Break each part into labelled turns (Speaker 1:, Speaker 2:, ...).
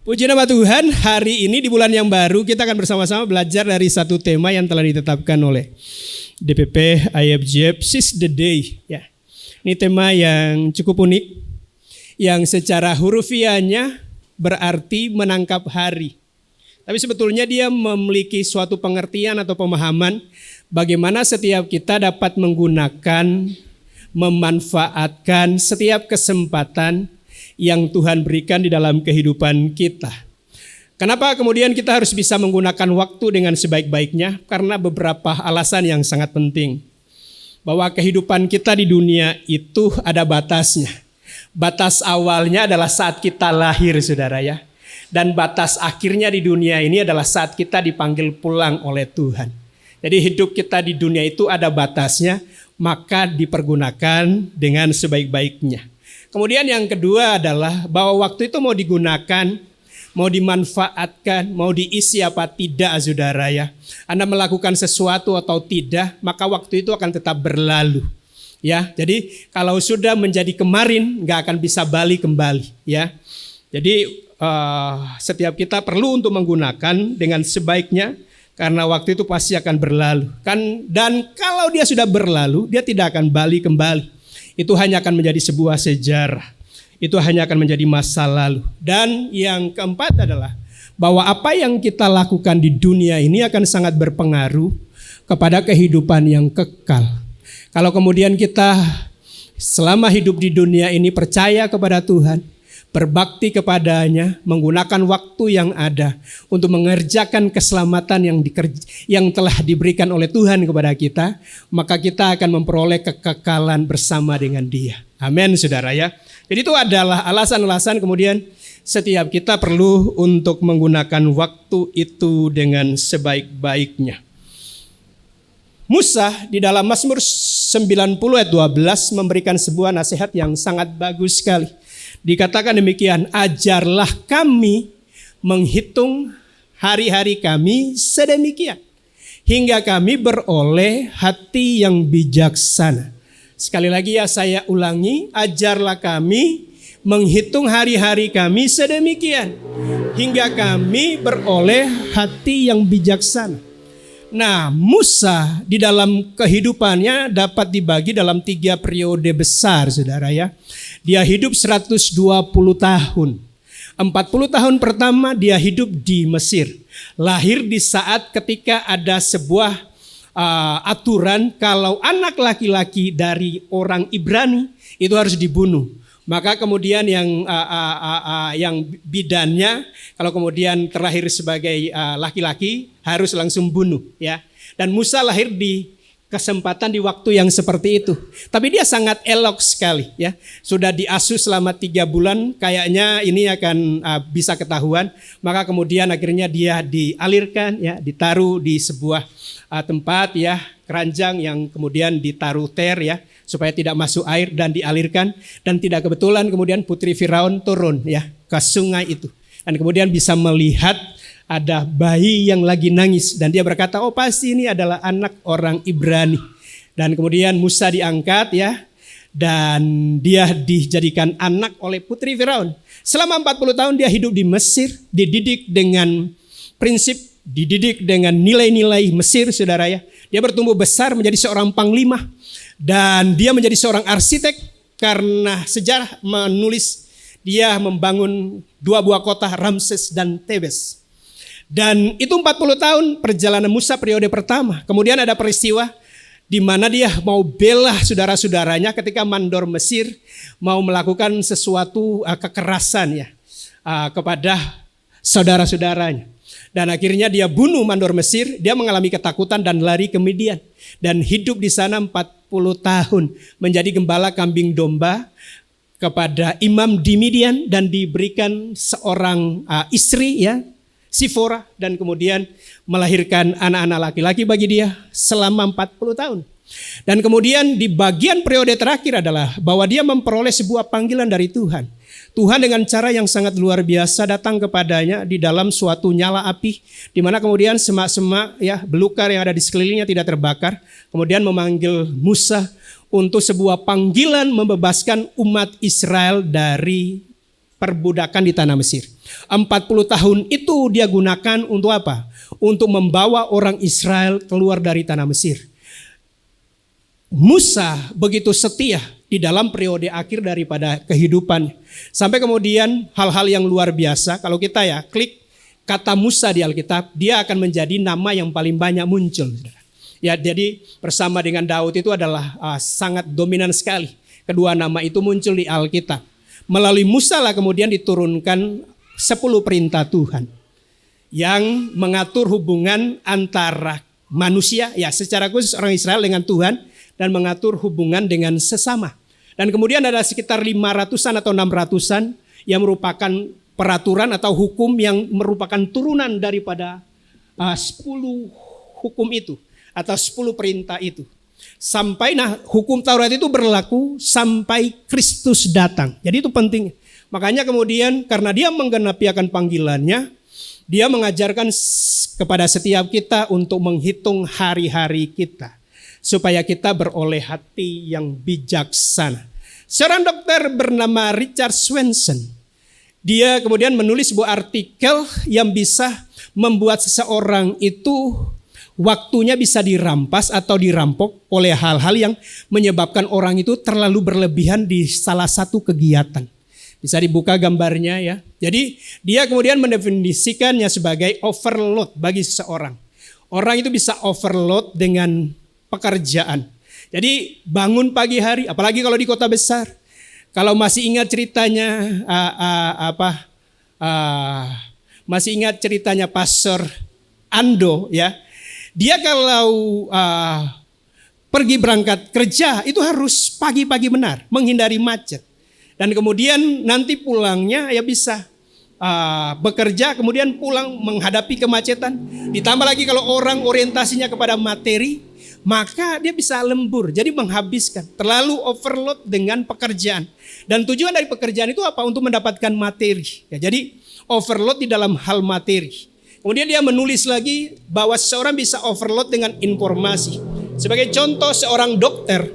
Speaker 1: Puji nama Tuhan, hari ini di bulan yang baru kita akan bersama-sama belajar dari satu tema yang telah ditetapkan oleh DPP IFJF, Seize the Day. Ya. Ini tema yang cukup unik, yang secara hurufiahnya berarti menangkap hari. Tapi sebetulnya dia memiliki suatu pengertian atau pemahaman bagaimana setiap kita dapat menggunakan, memanfaatkan setiap kesempatan yang Tuhan berikan di dalam kehidupan kita. Kenapa kemudian kita harus bisa menggunakan waktu dengan sebaik-baiknya? Karena beberapa alasan yang sangat penting. Bahwa kehidupan kita di dunia itu ada batasnya. Batas awalnya adalah saat kita lahir, saudara ya. Dan batas akhirnya di dunia ini adalah saat kita dipanggil pulang oleh Tuhan. Jadi hidup kita di dunia itu ada batasnya, maka dipergunakan dengan sebaik-baiknya. Kemudian yang kedua adalah bahwa waktu itu mau digunakan, mau dimanfaatkan, mau diisi apa tidak, saudara ya. Anda melakukan sesuatu atau tidak, maka waktu itu akan tetap berlalu. Ya, jadi kalau sudah menjadi kemarin, nggak akan bisa balik kembali. Ya, jadi setiap kita perlu untuk menggunakan dengan sebaiknya, karena waktu itu pasti akan berlalu. Dan kalau dia sudah berlalu, dia tidak akan balik kembali. Itu hanya akan menjadi sebuah sejarah. Itu hanya akan menjadi masa lalu. Dan yang keempat adalah bahwa apa yang kita lakukan di dunia ini akan sangat berpengaruh kepada kehidupan yang kekal. Kalau kemudian kita selama hidup di dunia ini percaya kepada Tuhan, berbakti kepadanya, menggunakan waktu yang ada untuk mengerjakan keselamatan yang telah diberikan oleh Tuhan kepada kita, maka kita akan memperoleh kekekalan bersama dengan Dia. Amin, saudara ya. Jadi itu adalah alasan-alasan kemudian setiap kita perlu untuk menggunakan waktu itu dengan sebaik-baiknya. Musa di dalam Mazmur 90 ayat 12 memberikan sebuah nasihat yang sangat bagus sekali. Dikatakan demikian, ajarlah kami menghitung hari-hari kami sedemikian, hingga kami beroleh hati yang bijaksana. Sekali lagi ya saya ulangi, ajarlah kami menghitung hari-hari kami sedemikian, hingga kami beroleh hati yang bijaksana. Nah, Musa di dalam kehidupannya dapat dibagi dalam 3 periode besar, saudara ya. Dia hidup 120 tahun. 40 tahun pertama dia hidup di Mesir. Lahir di saat ketika ada sebuah aturan kalau anak laki-laki dari orang Ibrani itu harus dibunuh. Maka kemudian yang bidannya kalau kemudian terlahir sebagai laki-laki harus langsung bunuh ya. Dan Musa lahir di kesempatan di waktu yang seperti itu. Tapi dia sangat elok sekali ya. Sudah diasuh selama 3 bulan, kayaknya ini akan bisa ketahuan. Maka kemudian akhirnya dia dialirkan ya, ditaruh di sebuah tempat ya, keranjang yang kemudian ditaruh ya, supaya tidak masuk air dan dialirkan. Dan tidak kebetulan kemudian putri Firaun turun ya ke sungai itu. Dan kemudian bisa melihat ada bayi yang lagi nangis. Dan dia berkata, oh pasti ini adalah anak orang Ibrani. Dan kemudian Musa diangkat ya. Dan dia dijadikan anak oleh putri Firaun. Selama 40 tahun dia hidup di Mesir. Dididik dengan prinsip, dididik dengan nilai-nilai Mesir, saudara ya. Dia bertumbuh besar menjadi seorang panglima. Dan dia menjadi seorang arsitek. Karena sejarah menulis dia membangun 2 buah kota, Ramses dan Tebes. Dan itu 40 tahun perjalanan Musa periode pertama. Kemudian ada peristiwa di mana dia mau bela saudara-saudaranya ketika mandor Mesir mau melakukan sesuatu kekerasan ya kepada saudara-saudaranya. Dan akhirnya dia bunuh mandor Mesir, dia mengalami ketakutan dan lari ke Midian. Dan hidup di sana 40 tahun menjadi gembala kambing domba kepada imam di Midian dan diberikan seorang istri ya, Sifora, dan kemudian melahirkan anak-anak laki-laki bagi dia selama 40 tahun. Dan kemudian di bagian periode terakhir adalah bahwa dia memperoleh sebuah panggilan dari Tuhan. Tuhan dengan cara yang sangat luar biasa datang kepadanya di dalam suatu nyala api, di mana kemudian semak-semak ya belukar yang ada di sekelilingnya tidak terbakar. Kemudian memanggil Musa untuk sebuah panggilan membebaskan umat Israel dari perbudakan di tanah Mesir. 40 tahun itu dia gunakan untuk apa? Untuk membawa orang Israel keluar dari tanah Mesir. Musa begitu setia di dalam periode akhir daripada kehidupan. Sampai kemudian hal-hal yang luar biasa. Kalau kita ya klik kata Musa di Alkitab, dia akan menjadi nama yang paling banyak muncul. Ya, jadi bersama dengan Daud itu adalah sangat dominan sekali. Kedua nama itu muncul di Alkitab. Melalui Musa lah kemudian diturunkan 10 perintah Tuhan yang mengatur hubungan antara manusia, ya secara khusus orang Israel dengan Tuhan, dan mengatur hubungan dengan sesama. Dan kemudian ada sekitar 500-an atau 600-an yang merupakan peraturan atau hukum yang merupakan turunan daripada 10 hukum itu atau 10 perintah itu. Sampai hukum Taurat itu berlaku sampai Kristus datang. Jadi itu penting. Makanya kemudian karena dia menggenapi akan panggilannya, dia mengajarkan kepada setiap kita untuk menghitung hari-hari kita. Supaya kita beroleh hati yang bijaksana. Seorang dokter bernama Richard Swenson, dia kemudian menulis sebuah artikel yang bisa membuat seseorang itu waktunya bisa dirampas atau dirampok oleh hal-hal yang menyebabkan orang itu terlalu berlebihan di salah satu kegiatan. Bisa dibuka gambarnya ya. Jadi dia kemudian mendefinisikannya sebagai overload bagi seseorang. Orang itu bisa overload dengan pekerjaan. Jadi bangun pagi hari, apalagi kalau di kota besar. Kalau masih ingat ceritanya masih ingat ceritanya Pastor Ando ya. Dia kalau pergi berangkat kerja itu harus pagi-pagi benar, menghindari macet. Dan kemudian nanti pulangnya ya bisa bekerja, kemudian pulang menghadapi kemacetan. Ditambah lagi kalau orang orientasinya kepada materi, maka dia bisa lembur, jadi menghabiskan, terlalu overload dengan pekerjaan. Dan tujuan dari pekerjaan itu apa? Untuk mendapatkan materi. Ya, jadi overload di dalam hal materi. Kemudian dia menulis lagi bahwa seseorang bisa overload dengan informasi. Sebagai contoh seorang dokter,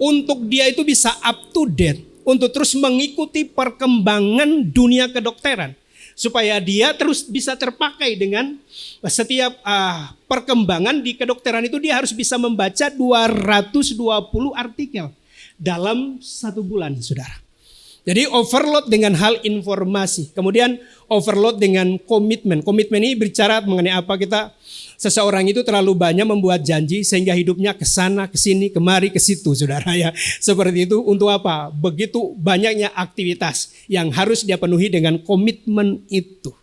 Speaker 1: untuk dia itu bisa up to date, untuk terus mengikuti perkembangan dunia kedokteran. Supaya dia terus bisa terpakai dengan setiap perkembangan di kedokteran itu, dia harus bisa membaca 220 artikel dalam 1 bulan, saudara. Jadi overload dengan hal informasi. Kemudian overload dengan komitmen. Komitmen ini bicara mengenai apa? Seseorang itu terlalu banyak membuat janji sehingga hidupnya kesana, kesini, kemari, ke situ, saudara ya. Seperti itu untuk apa? Begitu banyaknya aktivitas yang harus dia penuhi dengan komitmen itu.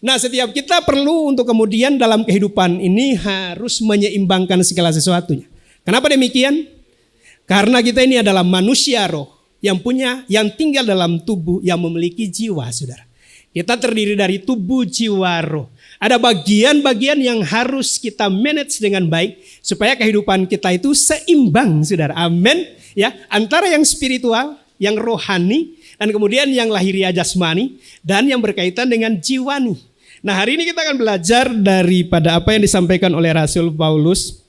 Speaker 1: Nah, setiap kita perlu untuk kemudian dalam kehidupan ini harus menyeimbangkan segala sesuatunya. Kenapa demikian? Karena kita ini adalah manusia roh yang tinggal dalam tubuh yang memiliki jiwa, saudara. Kita terdiri dari tubuh, jiwa, roh. Ada bagian-bagian yang harus kita manage dengan baik supaya kehidupan kita itu seimbang, saudara. Amin. Ya, antara yang spiritual, yang rohani, dan kemudian yang lahiriah jasmani, dan yang berkaitan dengan jiwani. Nah, hari ini kita akan belajar daripada apa yang disampaikan oleh Rasul Paulus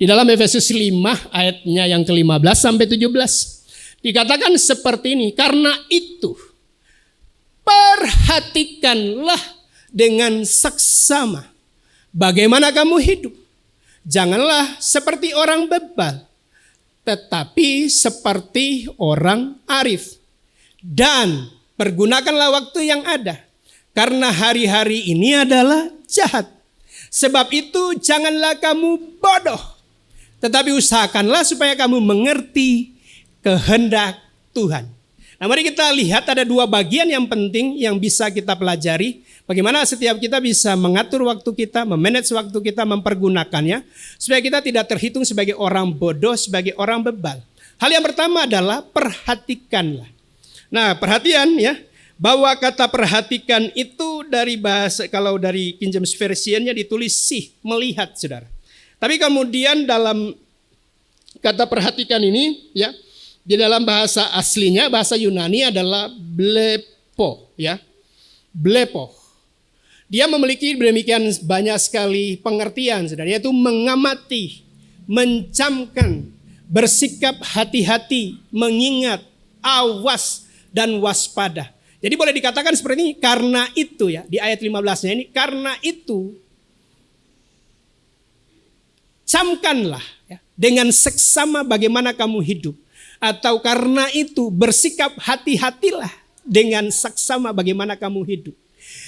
Speaker 1: di dalam Efesus 5 ayatnya yang ke-15 sampai 17. Dikatakan seperti ini, karena itu perhatikanlah dengan seksama bagaimana kamu hidup. Janganlah seperti orang bebal, tetapi seperti orang arif. Dan pergunakanlah waktu yang ada, karena hari-hari ini adalah jahat. Sebab itu janganlah kamu bodoh, tetapi usahakanlah supaya kamu mengerti kehendak Tuhan. Nah, mari kita lihat ada 2 bagian yang penting yang bisa kita pelajari. Bagaimana setiap kita bisa mengatur waktu kita, memanage waktu kita, mempergunakannya. Supaya kita tidak terhitung sebagai orang bodoh, sebagai orang bebal. Hal yang pertama adalah perhatikanlah. Nah, perhatian ya. Bahwa kata perhatikan itu dari bahasa, kalau dari King James Version-nya ditulis sih, melihat, saudara. Tapi kemudian dalam kata perhatikan ini ya, di dalam bahasa aslinya, bahasa Yunani adalah blepo, ya, blepo. Dia memiliki demikian banyak sekali pengertian, saudara, yaitu mengamati, mencamkan, bersikap hati-hati, mengingat, awas, dan waspada. Jadi boleh dikatakan seperti ini, karena itu ya, di ayat 15-nya ini, karena itu camkanlah ya, dengan seksama bagaimana kamu hidup. Atau karena itu bersikap hati-hatilah dengan seksama bagaimana kamu hidup.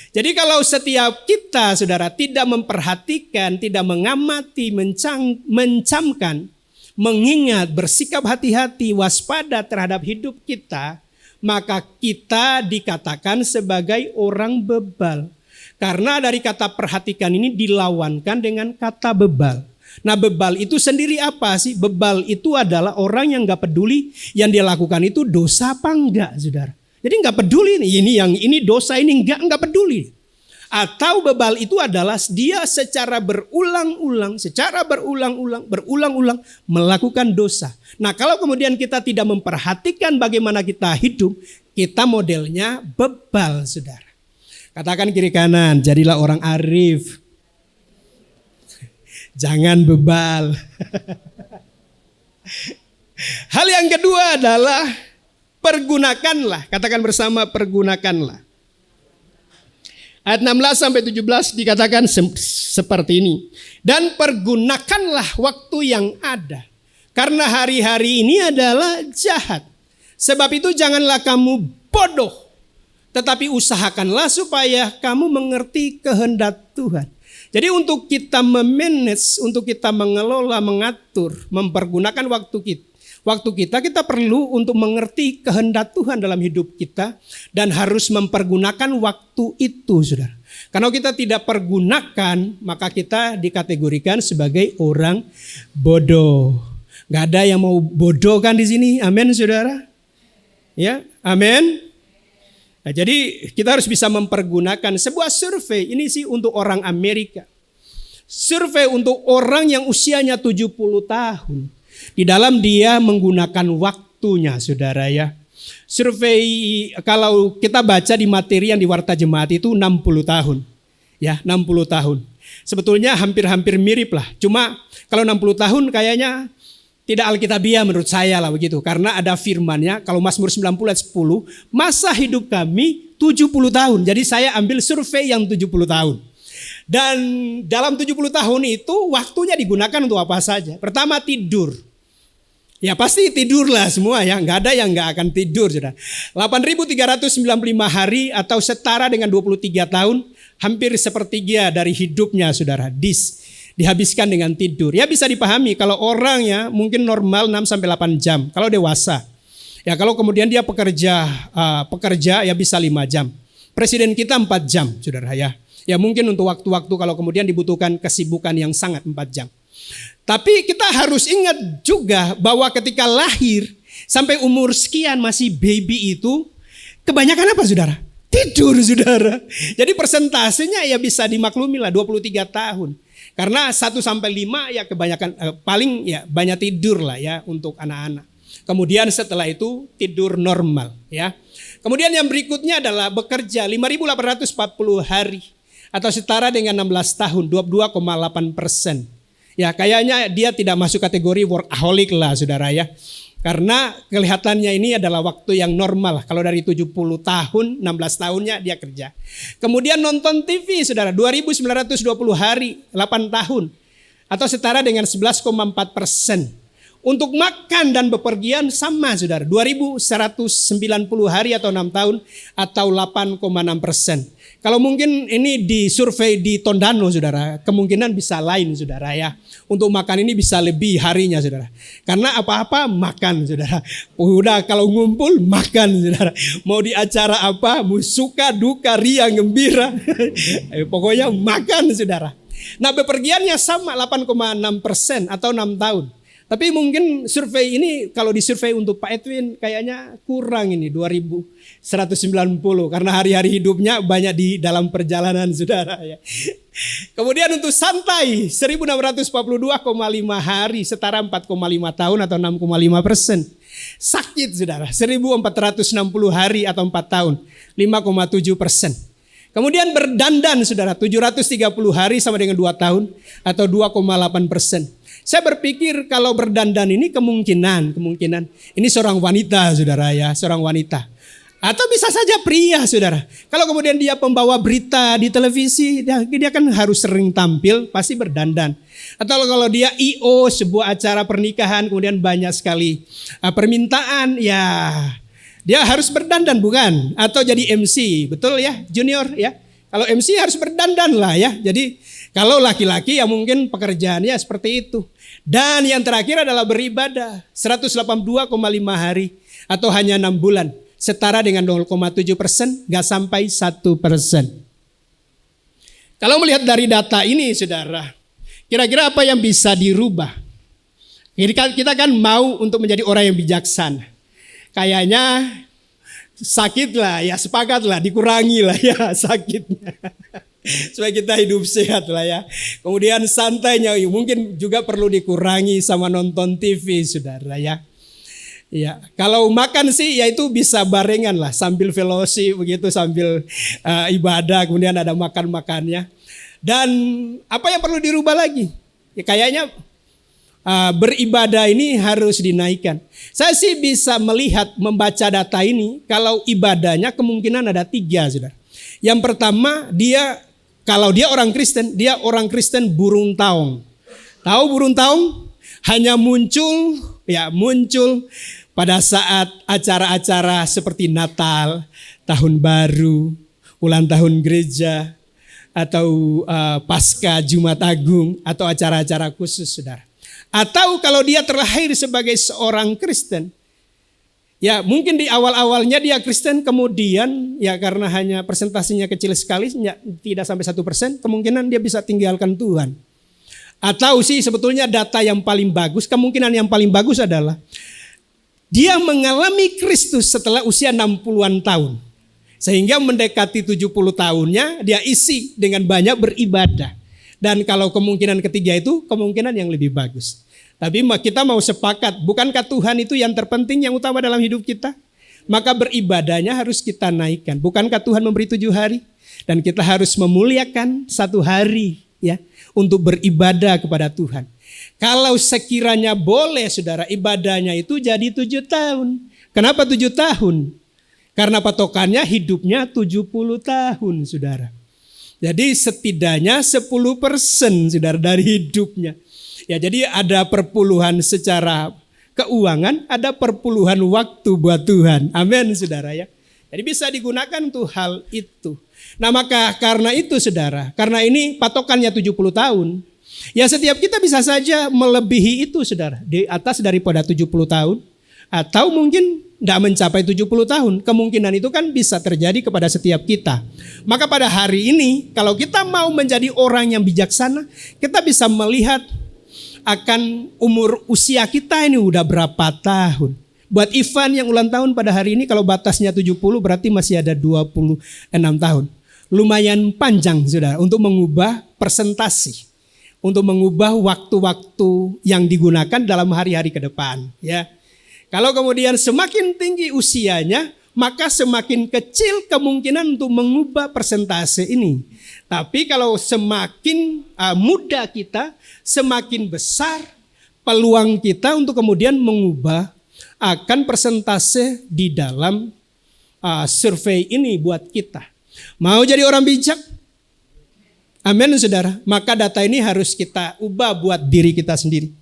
Speaker 1: Jadi kalau setiap kita saudara tidak memperhatikan, tidak mengamati, mencamkan, mengingat, bersikap hati-hati, waspada terhadap hidup kita, maka kita dikatakan sebagai orang bebal. Karena dari kata perhatikan ini dilawankan dengan kata bebal. Nah, bebal itu sendiri apa sih? Bebal itu adalah orang yang gak peduli yang dia lakukan itu dosa apa enggak, saudara. Jadi gak peduli nih, ini dosa, ini enggak peduli. Atau bebal itu adalah dia secara berulang-ulang melakukan dosa. Nah, kalau kemudian kita tidak memperhatikan bagaimana kita hidup, kita modelnya bebal, saudara. Katakan kiri kanan, jadilah orang arif. Jangan bebal. Hal yang kedua adalah pergunakanlah. Katakan bersama, pergunakanlah. Ayat 16 sampai 17 dikatakan seperti ini. Dan pergunakanlah waktu yang ada. Karena hari-hari ini adalah jahat. Sebab itu janganlah kamu bodoh. Tetapi usahakanlah supaya kamu mengerti kehendak Tuhan. Jadi untuk kita memanage, untuk kita mengelola, mengatur, mempergunakan waktu kita perlu untuk mengerti kehendak Tuhan dalam hidup kita dan harus mempergunakan waktu itu, saudara. Kalau kita tidak pergunakan, maka kita dikategorikan sebagai orang bodoh. Gak ada yang mau bodoh kan di sini, amin, saudara? Ya, amin. Nah, jadi kita harus bisa mempergunakan sebuah survei, ini sih untuk orang Amerika. Survei untuk orang yang usianya 70 tahun. Di dalam dia menggunakan waktunya, saudara ya. Survei kalau kita baca di materi yang di Warta Jemaat itu 60 tahun. Ya, 60 tahun. Sebetulnya hampir-hampir mirip lah. Cuma kalau 60 tahun kayaknya tidak alkitabiah menurut saya lah begitu. Karena ada firmannya, kalau Mazmur 90 ayat 10, masa hidup kami 70 tahun. Jadi saya ambil survei yang 70 tahun. Dan dalam 70 tahun itu waktunya digunakan untuk apa saja. Pertama, tidur. Ya pasti tidur lah semua ya. Nggak ada yang nggak akan tidur. 8.395 hari atau setara dengan 23 tahun. Hampir sepertiga dari hidupnya, saudara. Dihabiskan dengan tidur. Ya bisa dipahami kalau orang ya mungkin normal 6-8 jam. Kalau dewasa. Ya kalau kemudian dia pekerja ya bisa 5 jam. Presiden kita 4 jam, saudara ya. Ya mungkin untuk waktu-waktu kalau kemudian dibutuhkan kesibukan yang sangat 4 jam. Tapi kita harus ingat juga bahwa ketika lahir sampai umur sekian masih baby itu kebanyakan apa, saudara? Tidur, saudara. Jadi persentasenya ya bisa dimaklumi lah 23 tahun. Karena 1-5 ya kebanyakan paling ya banyak tidur lah ya untuk anak-anak. Kemudian setelah itu tidur normal ya. Kemudian yang berikutnya adalah bekerja 5.840 hari atau setara dengan 16 tahun, 22,8%. Ya kayaknya dia tidak masuk kategori workaholic lah, saudara ya. Karena kelihatannya ini adalah waktu yang normal. Kalau dari 70 tahun, 16 tahunnya dia kerja. Kemudian nonton TV, saudara, 2.920 hari, 8 tahun. Atau setara dengan 11,4%. Untuk makan dan bepergian sama, saudara, 2.190 hari atau 6 tahun atau 8,6%. Kalau mungkin ini di survei di Tondano, saudara, kemungkinan bisa lain, saudara ya. Untuk makan ini bisa lebih harinya, saudara. Karena apa-apa makan, saudara. Udah kalau ngumpul makan, saudara. Mau di acara apa, mau suka, duka, ria, gembira. Pokoknya makan, saudara. Nah bepergiannya sama 8,6% atau 6 tahun. Tapi mungkin survei ini kalau disurvei untuk Pak Edwin kayaknya kurang ini 2.190 karena hari-hari hidupnya banyak di dalam perjalanan, saudara ya. Kemudian untuk santai 1.642,5 hari setara 4,5 tahun atau 6,5%. Sakit, saudara, 1.460 hari atau 4 tahun 5,7%. Kemudian berdandan, saudara, 730 hari sama dengan 2 tahun atau 2,8%. Saya berpikir kalau berdandan ini kemungkinan ini seorang wanita, saudara ya, seorang wanita. Atau bisa saja pria, saudara. Kalau kemudian dia pembawa berita di televisi, dia kan harus sering tampil, pasti berdandan. Atau kalau dia I.O. sebuah acara pernikahan, kemudian banyak sekali permintaan, ya dia harus berdandan, bukan? Atau jadi MC, betul ya, Junior ya. Kalau MC harus berdandan lah ya. Jadi kalau laki-laki ya mungkin pekerjaannya seperti itu. Dan yang terakhir adalah beribadah 182,5 hari atau hanya 6 bulan. Setara dengan 0,7%, gak sampai 1%. Kalau melihat dari data ini, saudara, kira-kira apa yang bisa dirubah? Kita kan mau untuk menjadi orang yang bijaksana. Kayaknya sakit lah, ya sepakat lah, dikurangi lah ya sakitnya. Supaya kita hidup sehat lah ya. Kemudian santainya mungkin juga perlu dikurangi sama nonton TV, saudara ya. Ya, kalau makan sih ya itu bisa barengan lah sambil fellowship begitu, sambil ibadah, kemudian ada makan-makannya. Dan apa yang perlu dirubah lagi? Ya, kayaknya beribadah ini harus dinaikkan. Saya sih bisa melihat, membaca data ini, kalau ibadahnya kemungkinan ada 3, saudara. Yang pertama, kalau dia orang Kristen burung taung. Tahu burung taung? Hanya muncul pada saat acara-acara seperti Natal, Tahun Baru, ulang tahun gereja, atau Paskah, Jumat Agung, atau acara-acara khusus, saudara. Atau kalau dia terlahir sebagai seorang Kristen, ya mungkin di awal-awalnya dia Kristen, kemudian ya karena hanya persentasinya kecil sekali, tidak sampai 1%, kemungkinan dia bisa tinggalkan Tuhan. Atau sih sebetulnya data yang paling bagus, kemungkinan yang paling bagus adalah dia mengalami Kristus setelah usia 60-an tahun. Sehingga mendekati 70 tahunnya dia isi dengan banyak beribadah. Dan kalau kemungkinan ketiga itu kemungkinan yang lebih bagus. Tapi kita mau sepakat, bukankah Tuhan itu yang terpenting, yang utama dalam hidup kita? Maka beribadahnya harus kita naikkan. Bukankah Tuhan memberi 7 hari? Dan kita harus memuliakan 1 hari ya, untuk beribadah kepada Tuhan. Kalau sekiranya boleh, saudara, ibadahnya itu jadi 7 tahun. Kenapa 7 tahun? Karena patokannya hidupnya 70 tahun, saudara. Jadi setidaknya 10%, saudara, dari hidupnya. Ya, jadi ada perpuluhan secara keuangan, ada perpuluhan waktu buat Tuhan. Amin, saudara ya. Jadi bisa digunakan untuk hal itu. Nah maka karena itu, saudara, karena ini patokannya 70 tahun, ya setiap kita bisa saja melebihi itu, saudara, di atas daripada 70 tahun, atau mungkin tidak mencapai 70 tahun. Kemungkinan itu kan bisa terjadi kepada setiap kita. Maka pada hari ini, kalau kita mau menjadi orang yang bijaksana, kita bisa melihat akan umur usia kita ini udah berapa tahun. Buat Ivan yang ulang tahun pada hari ini, kalau batasnya 70 berarti masih ada 26 tahun. Lumayan panjang, saudara, untuk mengubah persentase, untuk mengubah waktu-waktu yang digunakan dalam hari-hari ke depan. Ya, kalau kemudian semakin tinggi usianya, maka semakin kecil kemungkinan untuk mengubah persentase ini. Tapi kalau semakin muda kita, semakin besar peluang kita untuk kemudian mengubah akan persentase di dalam survei ini buat kita. Mau jadi orang bijak? Amin, saudara. Maka data ini harus kita ubah buat diri kita sendiri.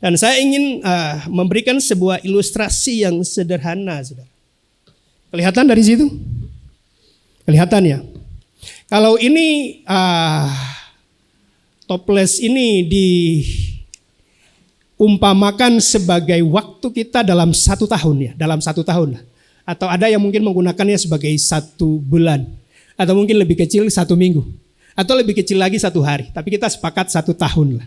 Speaker 1: Dan saya ingin memberikan sebuah ilustrasi yang sederhana, saudara. Kelihatan dari situ? Kelihatan ya? Kalau ini toples ini diumpamakan sebagai waktu kita dalam 1 tahun ya, dalam 1 tahun lah. Atau ada yang mungkin menggunakannya sebagai 1 bulan, atau mungkin lebih kecil 1 minggu, atau lebih kecil lagi 1 hari. Tapi kita sepakat 1 tahun lah.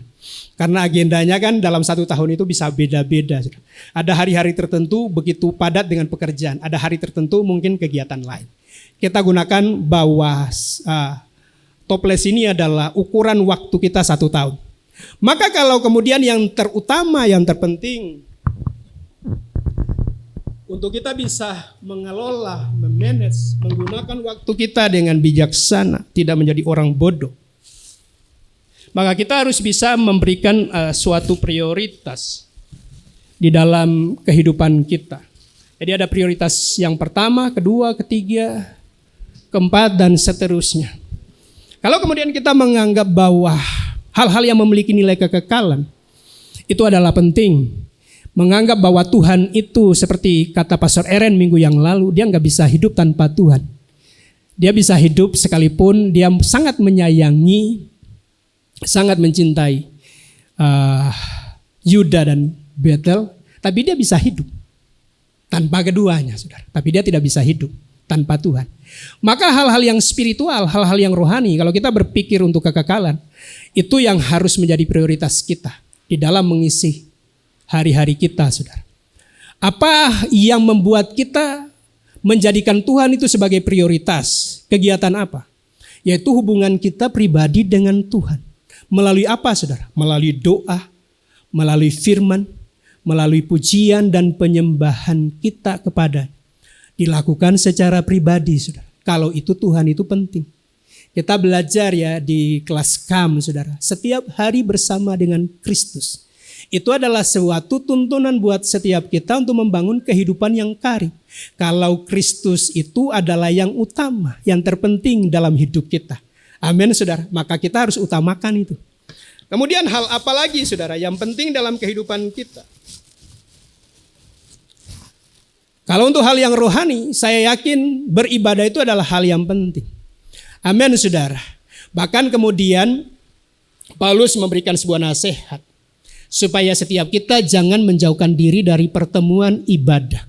Speaker 1: Karena agendanya kan dalam 1 tahun itu bisa beda-beda. Ada hari-hari tertentu begitu padat dengan pekerjaan, ada hari tertentu mungkin kegiatan lain. Kita gunakan bahwa toples ini adalah ukuran waktu kita 1 tahun. Maka kalau kemudian yang terutama, yang terpenting untuk kita bisa mengelola, memanage, menggunakan waktu kita dengan bijaksana, tidak menjadi orang bodoh, maka kita harus bisa memberikan suatu prioritas di dalam kehidupan kita. Jadi ada prioritas yang pertama, kedua, ketiga, keempat, dan seterusnya. Kalau kemudian kita menganggap bahwa hal-hal yang memiliki nilai kekekalan itu adalah penting, menganggap bahwa Tuhan itu seperti kata Pastor Eren minggu yang lalu, dia nggak bisa hidup tanpa Tuhan. Dia bisa hidup sekalipun dia sangat menyayangi, sangat mencintai Yuda dan Betel, tapi dia bisa hidup tanpa keduanya, saudara. Tapi dia tidak bisa hidup tanpa Tuhan. Maka hal-hal yang spiritual, hal-hal yang rohani, kalau kita berpikir untuk kekekalan, itu yang harus menjadi prioritas kita di dalam mengisi hari-hari kita, saudara. Apa yang membuat kita menjadikan Tuhan itu sebagai prioritas? Kegiatan apa? Yaitu hubungan kita pribadi dengan Tuhan. Melalui apa, saudara? Melalui doa, melalui firman, melalui pujian dan penyembahan kita kepada. Dilakukan secara pribadi, saudara. Kalau itu Tuhan itu penting. Kita belajar ya di kelas KAM, saudara. Setiap hari bersama dengan Kristus. Itu adalah suatu tuntunan buat setiap kita untuk membangun kehidupan yang karib. Kalau Kristus itu adalah yang utama, yang terpenting dalam hidup kita. Amin, saudara. Maka kita harus utamakan itu. Kemudian hal apa lagi, saudara, yang penting dalam kehidupan kita? Kalau untuk hal yang rohani, saya yakin beribadah itu adalah hal yang penting. Amin, saudara. Bahkan kemudian Paulus memberikan sebuah nasihat supaya setiap kita jangan menjauhkan diri dari pertemuan ibadah.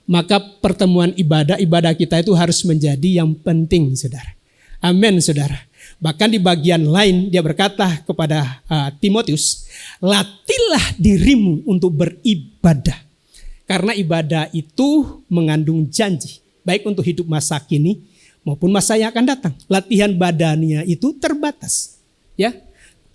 Speaker 1: Maka pertemuan ibadah kita itu harus menjadi yang penting, saudara. Amin, saudara. Bahkan di bagian lain dia berkata kepada Timotius, latihlah dirimu untuk beribadah. Karena ibadah itu mengandung janji, baik untuk hidup masa kini maupun masa yang akan datang. Latihan badannya itu terbatas, ya.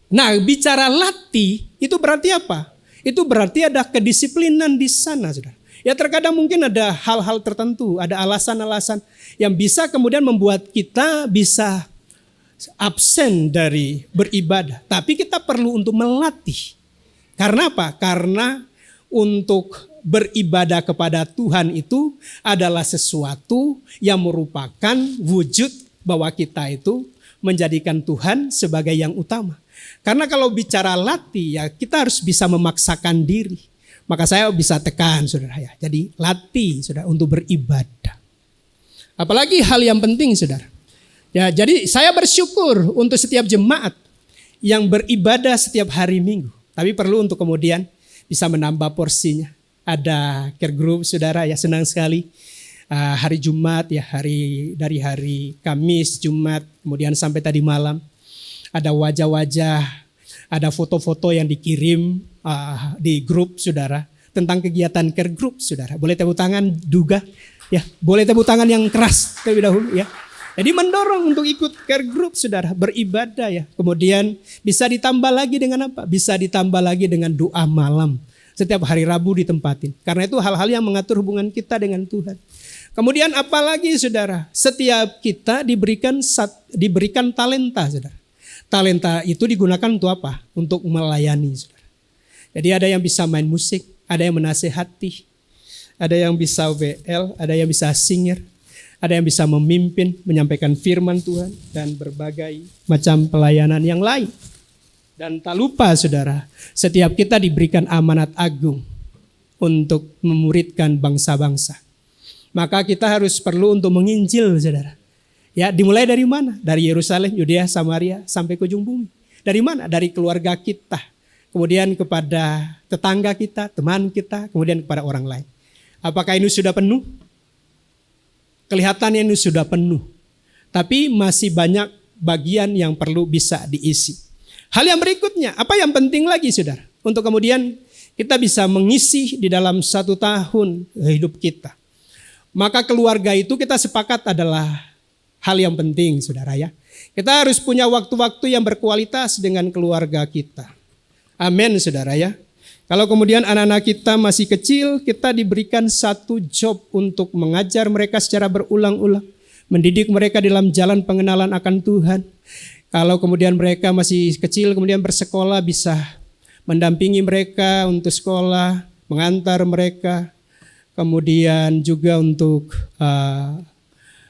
Speaker 1: Nah, bicara latih itu berarti apa? Itu berarti ada kedisiplinan di sana, saudara. Ya terkadang mungkin ada hal-hal tertentu, ada alasan-alasan yang bisa kemudian membuat kita bisa absen dari beribadah. Tapi kita perlu untuk melatih. Karena apa? Karena untuk beribadah kepada Tuhan itu adalah sesuatu yang merupakan wujud bahwa kita itu menjadikan Tuhan sebagai yang utama. Karena kalau bicara latih ya kita harus bisa memaksakan diri. Maka saya bisa tekan, saudara ya. Jadi latih, saudara, untuk beribadah. Apalagi hal yang penting, saudara. Ya, jadi saya bersyukur untuk setiap jemaat yang beribadah setiap hari Minggu. Tapi perlu untuk kemudian bisa menambah porsinya. Ada care group, saudara ya, senang sekali. Hari Jumat ya, dari hari Kamis, Jumat, kemudian sampai tadi malam. Ada wajah-wajah, ada foto-foto yang dikirim di grup, saudara, tentang kegiatan care group, saudara. Boleh tepuk tangan juga, ya. Boleh tepuk tangan yang keras terlebih dahulu, ya. Jadi mendorong untuk ikut care group, saudara, beribadah ya. Kemudian bisa ditambah lagi dengan apa? Bisa ditambah lagi dengan doa malam. Setiap hari Rabu ditempatin. Karena itu hal-hal yang mengatur hubungan kita dengan Tuhan. Kemudian apalagi, saudara, setiap kita diberikan talenta, saudara. Talenta itu digunakan untuk apa? Untuk melayani, saudara. Jadi ada yang bisa main musik, ada yang menasehati, ada yang bisa WL, ada yang bisa singer, ada yang bisa memimpin, menyampaikan firman Tuhan, dan berbagai macam pelayanan yang lain. Dan tak lupa, saudara, setiap kita diberikan amanat agung untuk memuridkan bangsa-bangsa. Maka kita harus perlu untuk menginjil, saudara. Ya, dimulai dari mana? Dari Yerusalem, Yudea, Samaria, sampai ke ujung bumi. Dari mana? Dari keluarga kita. Kemudian kepada tetangga kita, teman kita, kemudian kepada orang lain. Apakah ini sudah penuh? Kelihatannya ini sudah penuh. Tapi masih banyak bagian yang perlu bisa diisi. Hal yang berikutnya, apa yang penting lagi, saudara? Untuk kemudian kita bisa mengisi di dalam 1 tahun hidup kita. Maka keluarga itu kita sepakat adalah hal yang penting, saudara ya. Kita harus punya waktu-waktu yang berkualitas dengan keluarga kita. Amin, saudara ya. Kalau kemudian anak-anak kita masih kecil, kita diberikan satu job untuk mengajar mereka secara berulang-ulang. Mendidik mereka dalam jalan pengenalan akan Tuhan. Kalau kemudian mereka masih kecil, kemudian bersekolah, bisa mendampingi mereka untuk sekolah, mengantar mereka. kemudian juga untuk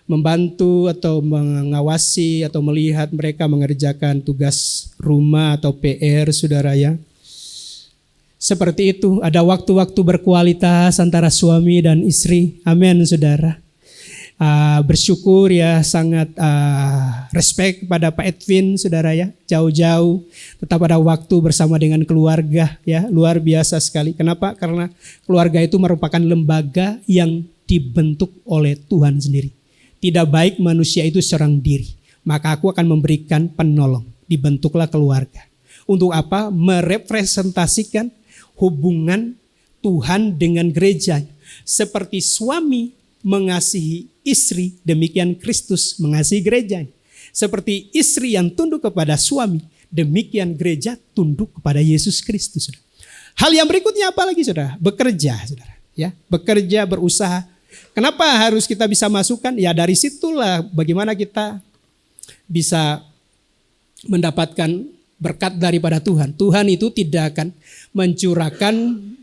Speaker 1: membantu atau mengawasi atau melihat mereka mengerjakan tugas rumah atau PR, saudara ya. Seperti itu, ada waktu-waktu berkualitas antara suami dan istri. Amin, saudara. Bersyukur ya, sangat respect pada Pak Edwin, saudara ya. Jauh-jauh tetap ada waktu bersama dengan keluarga ya, luar biasa sekali. Kenapa? Karena keluarga itu merupakan lembaga yang dibentuk oleh Tuhan sendiri. Tidak baik manusia itu serang diri, maka aku akan memberikan penolong. Dibentuklah keluarga. Untuk apa? Merepresentasikan hubungan Tuhan dengan gereja. Seperti suami mengasihi istri, demikian Kristus mengasihi gereja. Seperti istri yang tunduk kepada suami, demikian gereja tunduk kepada Yesus Kristus. Hal yang berikutnya apa lagi, saudara? Bekerja, saudara. Ya, bekerja, berusaha. Kenapa harus kita bisa masukkan? Ya dari situlah bagaimana kita bisa mendapatkan berkat daripada Tuhan. Tuhan itu tidak akan mencurahkan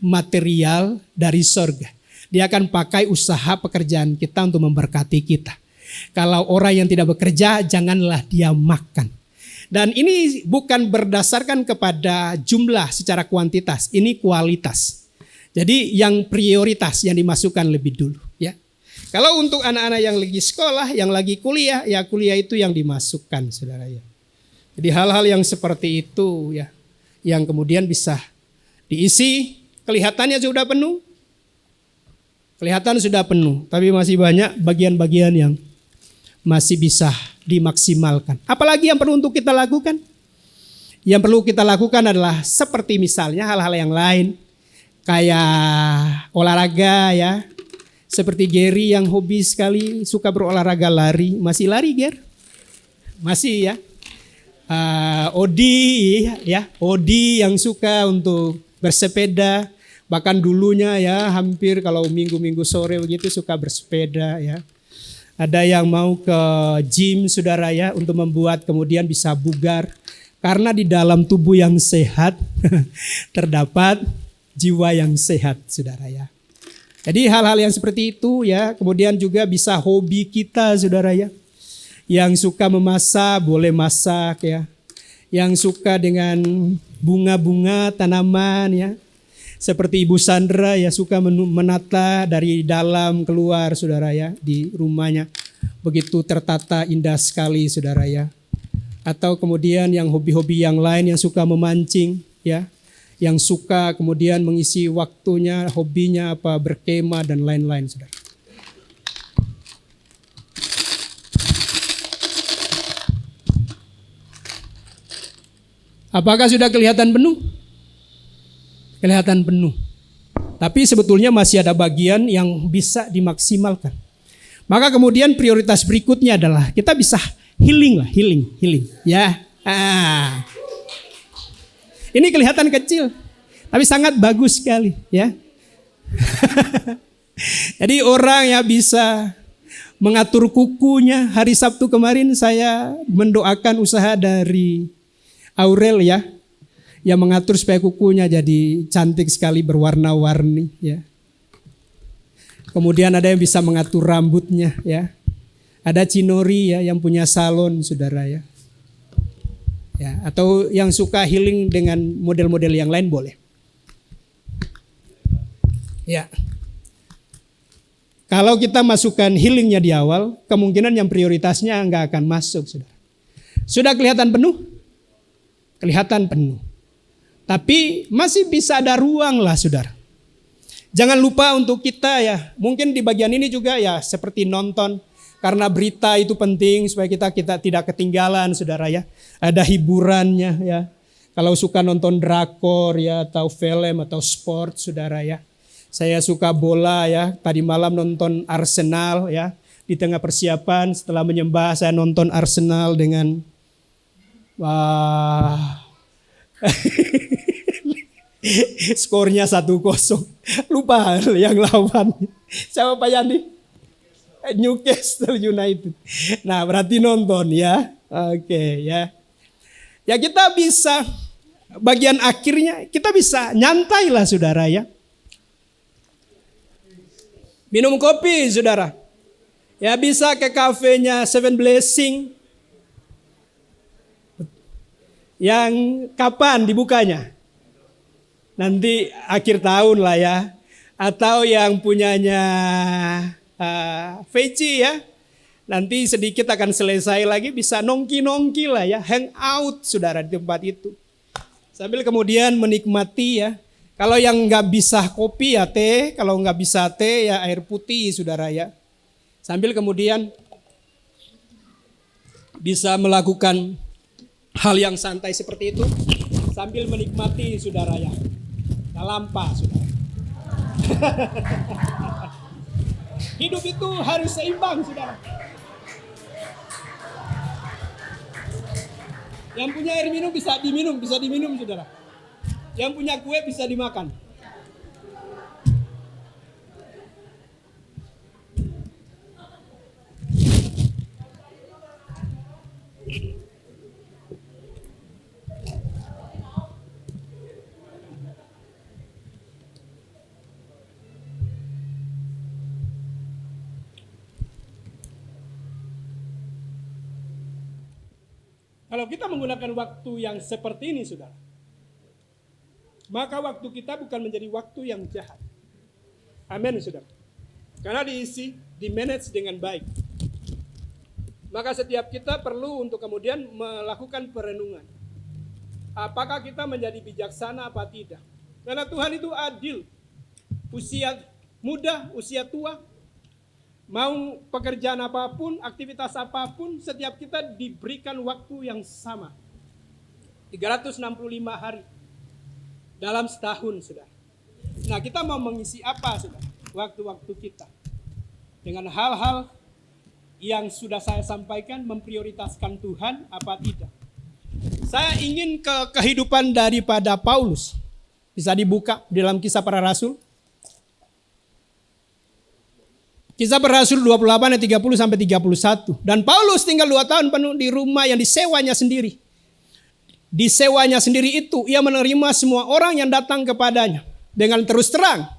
Speaker 1: material dari sorga. Dia akan pakai usaha pekerjaan kita untuk memberkati kita. Kalau orang yang tidak bekerja, janganlah dia makan. Dan ini bukan berdasarkan kepada jumlah secara kuantitas, ini kualitas. Jadi yang prioritas yang dimasukkan lebih dulu. Ya. Kalau untuk anak-anak yang lagi sekolah, yang lagi kuliah, ya kuliah itu yang dimasukkan, saudara ya. Jadi hal-hal yang seperti itu ya, yang kemudian bisa diisi, kelihatannya sudah penuh. Kelihatan sudah penuh, tapi masih banyak bagian-bagian yang masih bisa dimaksimalkan. Apalagi yang perlu untuk kita lakukan? Yang perlu kita lakukan adalah seperti misalnya hal-hal yang lain, kayak olahraga ya. Seperti Gary yang hobi sekali suka berolahraga lari. Masih lari, Ger? Masih ya. Odi ya, Odi yang suka untuk bersepeda. Bahkan dulunya ya hampir kalau minggu-minggu sore begitu suka bersepeda ya. Ada yang mau ke gym, saudara ya, untuk membuat kemudian bisa bugar. Karena di dalam tubuh yang sehat terdapat jiwa yang sehat, saudara ya. Jadi hal-hal yang seperti itu ya, kemudian juga bisa hobi kita, saudara ya. Yang suka memasak boleh masak ya. Yang suka dengan bunga-bunga, tanaman ya. Seperti Ibu Sandra ya suka menata dari dalam keluar, saudara ya, di rumahnya. Begitu tertata indah sekali, saudara ya. Atau kemudian yang hobi-hobi yang lain yang suka memancing ya. Yang suka kemudian mengisi waktunya, hobinya apa, berkemah dan lain-lain, saudara. Apakah sudah kelihatan penuh? Kelihatan penuh. Tapi sebetulnya masih ada bagian yang bisa dimaksimalkan. Maka kemudian prioritas berikutnya adalah kita bisa healing lah, healing. Ya. Ini kelihatan kecil, tapi sangat bagus sekali, ya. Jadi orang yang bisa mengatur kukunya, hari Sabtu kemarin saya mendoakan usaha dari Aurel ya, yang mengatur supaya kukunya jadi cantik sekali berwarna-warni ya. Kemudian ada yang bisa mengatur rambutnya ya. Ada Cinori ya yang punya salon, saudara ya. Ya, atau yang suka healing dengan model-model yang lain boleh. Ya. Kalau kita masukkan healingnya di awal, kemungkinan yang prioritasnya enggak akan masuk, saudara. Sudah kelihatan penuh? Kelihatan penuh. Tapi masih bisa ada ruang lah, saudara. Jangan lupa untuk kita ya, mungkin di bagian ini juga ya seperti nonton. Karena berita itu penting supaya kita tidak ketinggalan, saudara ya. Ada hiburannya ya. Kalau suka nonton drakor ya, atau film atau sport, saudara ya. Saya suka bola ya, tadi malam nonton Arsenal ya. Di tengah persiapan setelah menyembah saya nonton Arsenal dengan skornya 1-0. Lupa yang lawan. Siapa Pak Yani? Newcastle United. Nah, berarti nonton ya. Oke ya. Ya kita bisa bagian akhirnya kita bisa nyantai lah, saudara ya. Minum kopi, saudara. Ya bisa ke kafenya Seven Blessing. Yang kapan dibukanya? Nanti akhir tahun lah ya. Atau yang punyanya Veggie ya. Nanti sedikit akan selesai lagi, bisa nongki-nongki lah ya. Hang out saudara di tempat itu. Sambil kemudian menikmati ya. Kalau yang nggak bisa kopi ya teh. Kalau nggak bisa teh ya air putih saudara ya. Sambil kemudian bisa melakukan hal yang santai seperti itu. Sambil menikmati saudara ya. Lampa saudara. Hidup itu harus seimbang saudara. Yang punya air minum bisa diminum saudara. Yang punya kue bisa dimakan. Kalau kita menggunakan waktu yang seperti ini, saudara, maka waktu kita bukan menjadi waktu yang jahat. Amin, saudara. Karena diisi, dimanage dengan baik. Maka setiap kita perlu untuk kemudian melakukan perenungan. Apakah kita menjadi bijaksana apa tidak? Karena Tuhan itu adil. Usia muda, usia tua, mau pekerjaan apapun, aktivitas apapun, setiap kita diberikan waktu yang sama. 365 hari dalam setahun, saudara. Nah, kita mau mengisi apa, saudara? Waktu-waktu kita. Dengan hal-hal yang sudah saya sampaikan, memprioritaskan Tuhan apa tidak. Saya ingin ke kehidupan daripada Paulus. Bisa dibuka dalam Kisah Para Rasul. Kisah Para Rasul 28 ayat 30 sampai 31. Dan Paulus tinggal 2 tahun penuh di rumah yang disewanya sendiri. Disewanya sendiri itu ia menerima semua orang yang datang kepadanya dengan terus terang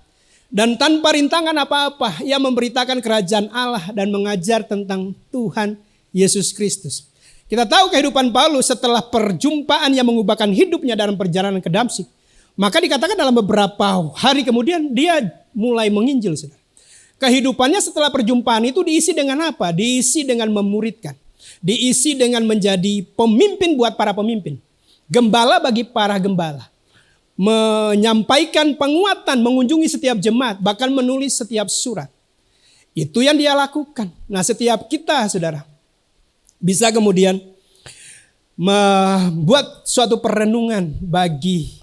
Speaker 1: dan tanpa rintangan apa-apa. Ia memberitakan kerajaan Allah dan mengajar tentang Tuhan Yesus Kristus. Kita tahu kehidupan Paulus setelah perjumpaan yang mengubahkan hidupnya dalam perjalanan ke Damsyik. Maka dikatakan dalam beberapa hari kemudian dia mulai menginjil, saudara. Kehidupannya setelah perjumpaan itu diisi dengan apa? Diisi dengan memuridkan. Diisi dengan menjadi pemimpin buat para pemimpin. Gembala bagi para gembala. Menyampaikan penguatan, mengunjungi setiap jemaat, bahkan menulis setiap surat. Itu yang dia lakukan. Nah, setiap kita, saudara, bisa kemudian membuat suatu perenungan bagi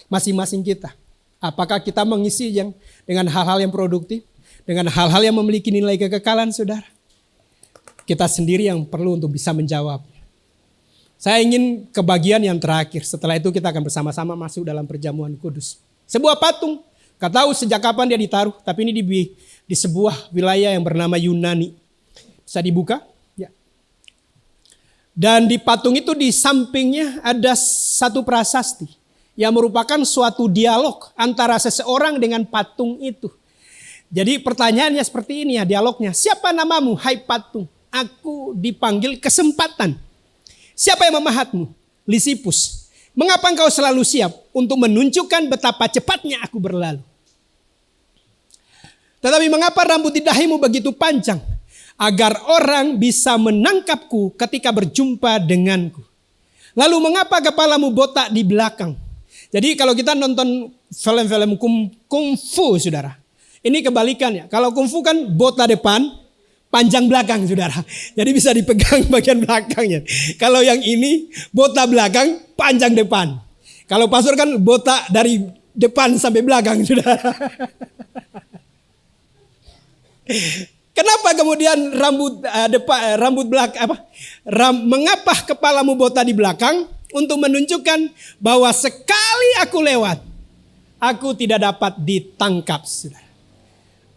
Speaker 1: masing-masing kita. Apakah kita mengisi yang dengan hal-hal yang produktif? Dengan hal-hal yang memiliki nilai kekekalan, saudara. Kita sendiri yang perlu untuk bisa menjawab. Saya ingin ke bagian yang terakhir. Setelah itu kita akan bersama-sama masuk dalam perjamuan kudus. Sebuah patung. Gak tahu sejak kapan dia ditaruh. Tapi ini di sebuah wilayah yang bernama Yunani. Bisa dibuka? Ya. Dan di patung itu di sampingnya ada satu prasasti. Yang merupakan suatu dialog antara seseorang dengan patung itu. Jadi pertanyaannya seperti ini ya dialognya. Siapa namamu hai patung? Aku dipanggil kesempatan. Siapa yang memahatmu? Lisipus. Mengapa engkau selalu siap untuk menunjukkan betapa cepatnya aku berlalu? Tetapi mengapa rambut di dahimu begitu panjang? Agar orang bisa menangkapku ketika berjumpa denganku. Lalu mengapa kepalamu botak di belakang? Jadi kalau kita nonton film-film kung fu, saudara. Ini kebalikannya. Kalau kungfu kan botak depan, panjang belakang, saudara. Jadi bisa dipegang bagian belakangnya. Kalau yang ini botak belakang, panjang depan. Kalau pastor kan botak dari depan sampai belakang, saudara. Kenapa kemudian rambut belakang mengapa kepalamu botak di belakang? Untuk menunjukkan bahwa sekali aku lewat, aku tidak dapat ditangkap, saudara.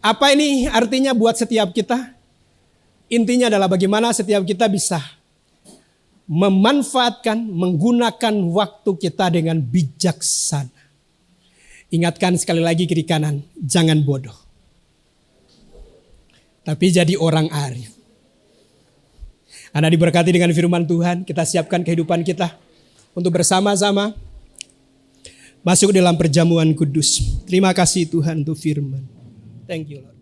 Speaker 1: Apa ini artinya buat setiap kita? Intinya adalah bagaimana setiap kita bisa memanfaatkan, menggunakan waktu kita dengan bijaksana. Ingatkan sekali lagi kiri kanan, jangan bodoh. tapi jadi orang arif. Anda diberkati dengan firman Tuhan, kita siapkan kehidupan kita untuk bersama-sama masuk dalam perjamuan kudus. Terima kasih Tuhan untuk firman. Thank you Lord.